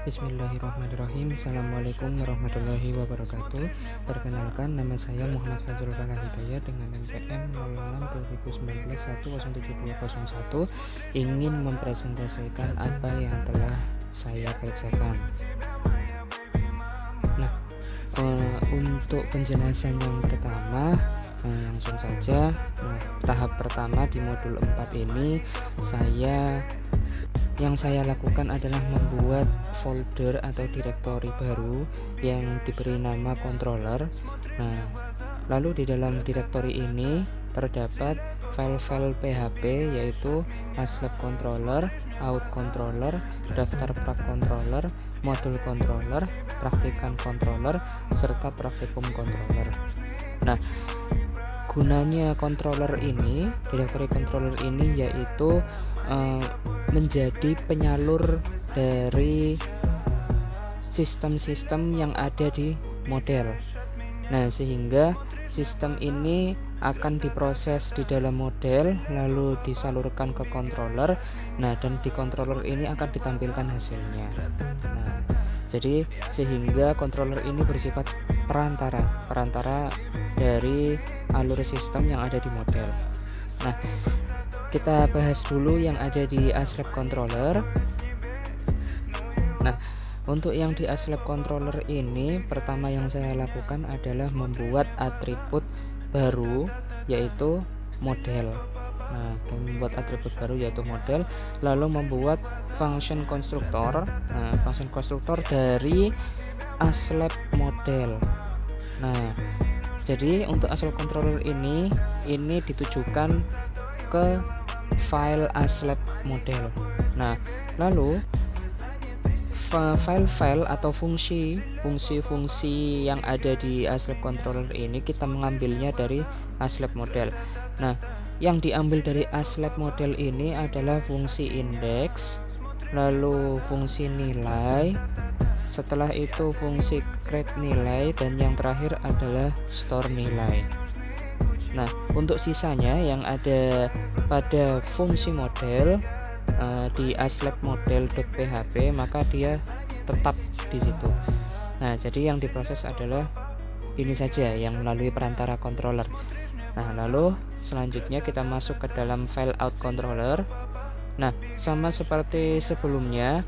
Bismillahirrahmanirrahim. Assalamualaikum warahmatullahi wabarakatuh. Perkenalkan, nama saya Muhammad Fazrul Farah Hidayat dengan NPM 06/2019 1072201 ingin mempresentasikan apa yang telah saya kerjakan. Nah, untuk penjelasan yang pertama, langsung saja. Tahap pertama di modul 4 ini yang saya lakukan adalah membuat folder atau direktori baru yang diberi nama controller. Nah, lalu di dalam direktori ini terdapat file-file PHP yaitu aslab controller, out controller, daftar prak controller, modul controller, praktikan controller, serta praktikum controller. Nah, gunanya controller ini, direktori controller ini yaitu menjadi penyalur dari sistem-sistem yang ada di model. Nah, sehingga sistem ini akan diproses di dalam model lalu disalurkan ke controller. Nah, dan di controller ini akan ditampilkan hasilnya. Nah, jadi sehingga controller ini bersifat perantara dari alur sistem yang ada di model. Nah, kita bahas dulu yang ada di aslab controller. Nah, untuk yang di aslab controller ini, pertama yang saya lakukan adalah membuat atribut baru yaitu model. Nah, membuat atribut baru yaitu model, lalu membuat function constructor. Nah, function constructor dari aslab model. Nah, jadi untuk aslab controller ini ditujukan ke file aslab model. Nah, lalu file-file atau fungsi-fungsi yang ada di aslab controller ini kita mengambilnya dari aslab model. Nah, yang diambil dari aslab model ini adalah fungsi index, lalu fungsi nilai, setelah itu fungsi create nilai, dan yang terakhir adalah store nilai. Nah, untuk sisanya yang ada pada fungsi model di aslab model.php, maka dia tetap di situ. Nah, jadi yang diproses adalah ini saja yang melalui perantara controller. Nah, lalu selanjutnya kita masuk ke dalam file out controller. Nah, sama seperti sebelumnya,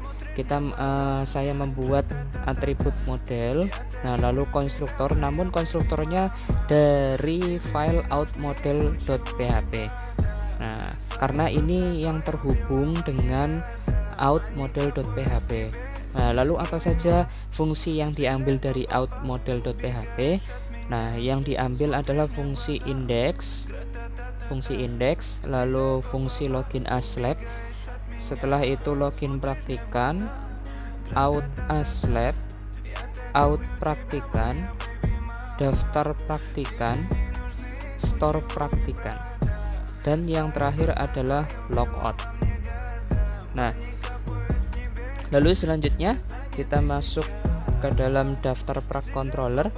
saya membuat atribut model. Nah, lalu konstruktor, namun konstruktornya dari file out model.php. Nah, karena ini yang terhubung dengan out model.php. Nah, lalu apa saja fungsi yang diambil dari out model.php? Nah, yang diambil adalah fungsi index, lalu fungsi login aslab, setelah itu login praktikan, out aslab, out praktikan, daftar praktikan, store praktikan, dan yang terakhir adalah logout. Nah, lalu selanjutnya kita masuk ke dalam daftar prak controller.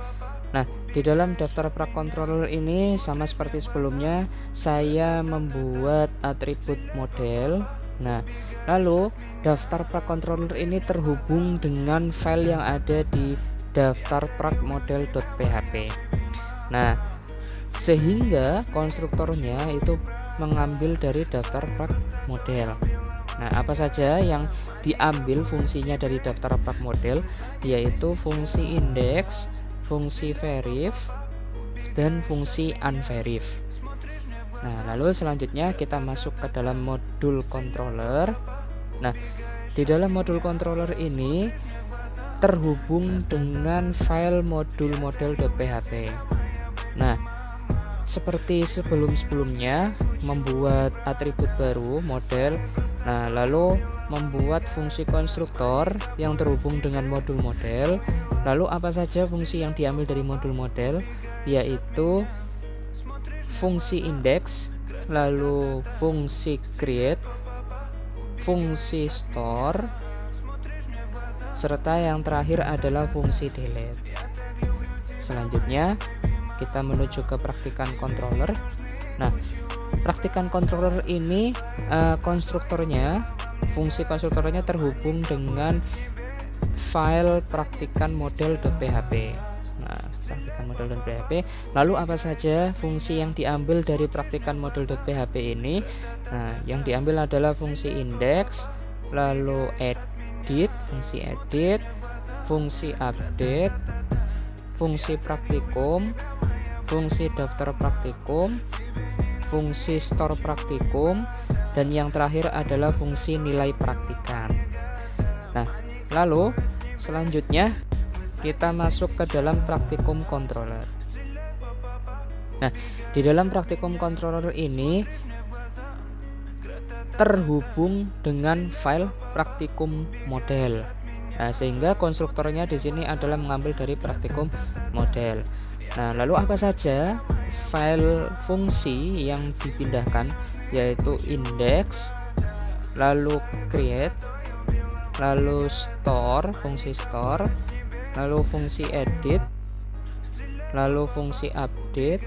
Nah, di dalam daftar prak controller ini sama seperti sebelumnya, saya membuat atribut model. Nah, lalu daftar prak controller ini terhubung dengan file yang ada di daftar prak model.php. Nah, sehingga konstruktornya itu mengambil dari daftar prak model. Nah, apa saja yang diambil fungsinya dari daftar prak model, yaitu fungsi index, fungsi verif, dan fungsi unverif. Nah, lalu selanjutnya kita masuk ke dalam modul controller. Nah, di dalam modul controller ini terhubung dengan file modul model.php. Nah, seperti sebelum-sebelumnya, membuat atribut baru model. Nah, lalu membuat fungsi konstruktor yang terhubung dengan modul model. Lalu apa saja fungsi yang diambil dari modul model, yaitu fungsi index, lalu fungsi create, fungsi store, serta yang terakhir adalah fungsi delete. Selanjutnya kita menuju ke praktikan controller. Nah, praktikan controller ini fungsi konstruktornya terhubung dengan file praktikan model.php. Nah, praktikan model.php. Lalu apa saja fungsi yang diambil dari praktikan model.php ini? Nah, yang diambil adalah fungsi index, lalu edit, fungsi update, fungsi praktikum, fungsi daftar praktikum, fungsi store praktikum, dan yang terakhir adalah fungsi nilai praktikan. Nah, lalu selanjutnya kita masuk ke dalam praktikum controller. Nah, di dalam praktikum controller ini terhubung dengan file praktikum model. Nah, sehingga konstruktornya di sini adalah mengambil dari praktikum model. Nah, lalu apa saja file fungsi yang dipindahkan, yaitu index, lalu create, lalu store, fungsi store, lalu fungsi edit, lalu fungsi update,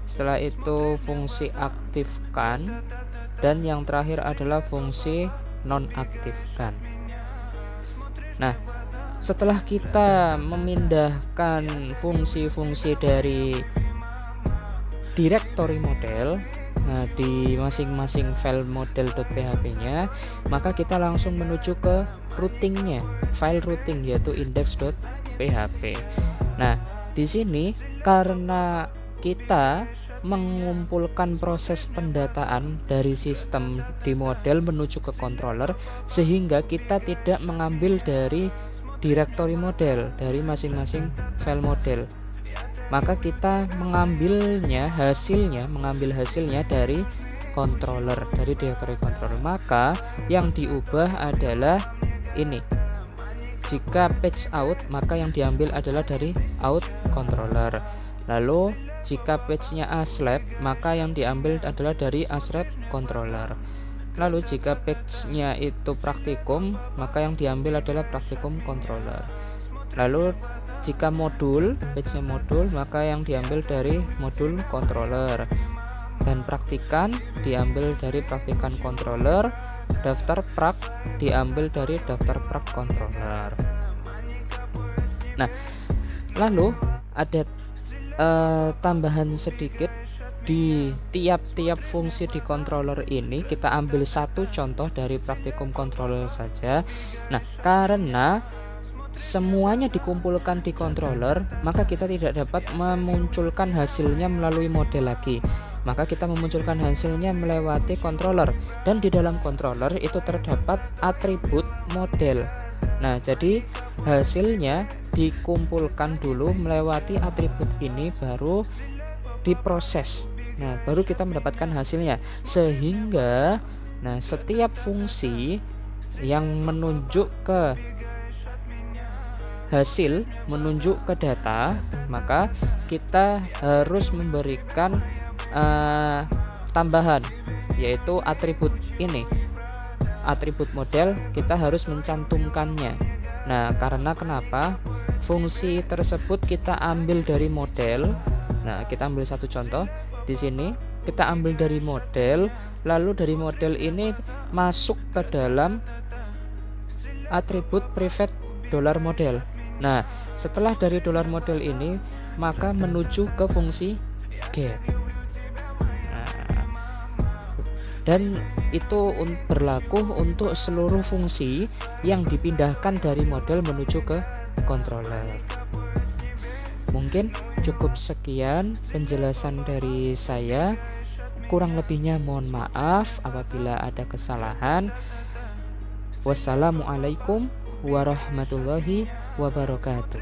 setelah itu fungsi aktifkan, dan yang terakhir adalah fungsi nonaktifkan. Nah, setelah kita memindahkan fungsi-fungsi dari directory model, nah, di masing-masing file model.php-nya, maka kita langsung menuju ke routingnya, file routing, yaitu index.php. Nah, di sini karena kita mengumpulkan proses pendataan dari sistem di model menuju ke controller, sehingga kita tidak mengambil dari directory model, dari masing-masing file model, maka kita mengambil hasilnya dari controller, dari directory controller. Maka yang diubah adalah ini. Jika page out, maka yang diambil adalah dari out controller. Lalu jika page-nya aslab, maka yang diambil adalah dari aslab controller. Lalu jika page-nya itu praktikum, maka yang diambil adalah praktikum controller. Lalu jika modul, page-nya modul, maka yang diambil dari modul controller. Dan praktikan diambil dari praktikan controller, daftar prak diambil dari daftar prak controller. Nah, lalu ada tambahan sedikit. Di tiap-tiap fungsi di controller ini kita ambil satu contoh dari praktikum controller saja. Nah, karena semuanya dikumpulkan di controller, maka kita tidak dapat memunculkan hasilnya melalui model lagi. Maka kita memunculkan hasilnya melewati controller, dan di dalam controller itu terdapat atribut model. Nah, jadi hasilnya dikumpulkan dulu melewati atribut ini, baru diproses. Nah, baru kita mendapatkan hasilnya. Sehingga setiap fungsi yang menunjuk ke hasil, menunjuk ke data, maka kita harus memberikan tambahan, yaitu atribut ini. Atribut model kita harus mencantumkannya. Nah, karena kenapa? Fungsi tersebut kita ambil dari model. Nah, kita ambil satu contoh di sini. Kita ambil dari model, lalu dari model ini masuk ke dalam atribut private $model. Nah, setelah dari $model ini, maka menuju ke fungsi get. Dan itu berlaku untuk seluruh fungsi yang dipindahkan dari model menuju ke controller. Mungkin cukup sekian penjelasan dari saya. Kurang lebihnya mohon maaf apabila ada kesalahan. Wassalamualaikum warahmatullahi wabarakatuh.